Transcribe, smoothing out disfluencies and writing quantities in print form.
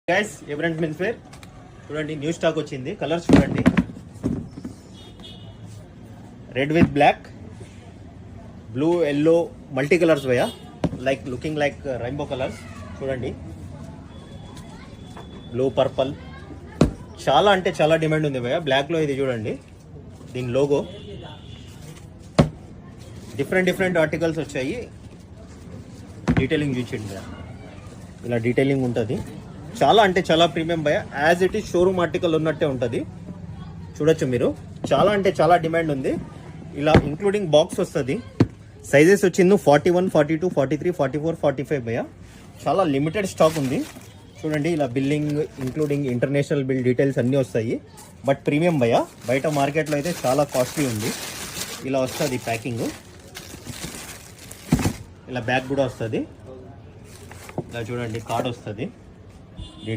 Guys a brand men's wear చూడండి, new stock వచ్చింది. Colours చూడండి, red with black, blue, yellow, multi colours భయ్యా, like looking like rainbow colours. చూడండి, blue, purple, చాలా అంటే చాలా డిమాండ్ ఉంది భయ్యా. బ్లాక్లో ఇది చూడండి, దీని లోగో. డిఫరెంట్ ఆర్టికల్స్ వచ్చాయి. డీటెయిలింగ్ చూసిండి భయ్యా, ఇలా డీటెయిలింగ్ ఉంటుంది. చాలా అంటే చాలా ప్రీమియం భయ్యా, as it is showroom article ఉన్నట్టే ఉంటుంది. చూడొచ్చు మీరు, చాలా అంటే చాలా డిమాండ్ ఉంది. ఇలా ఇంక్లూడింగ్ బాక్స్ వస్తుంది. సైజెస్ వచ్చింది 41, 42, 43, 44, 45 భయ్యా. చాలా లిమిటెడ్ స్టాక్ ఉంది. చూడండి, ఇలా billing including international bill details అన్నీ వస్తాయి. బట్ ప్రీమియం భయ్యా, బయట మార్కెట్లో అయితే చాలా కాస్ట్లీ ఉంది. ఇలా వస్తుంది ప్యాకింగ్, ఇలా బ్యాగ్ కూడా వస్తుంది. ఇలా చూడండి, కార్డ్ వస్తుంది.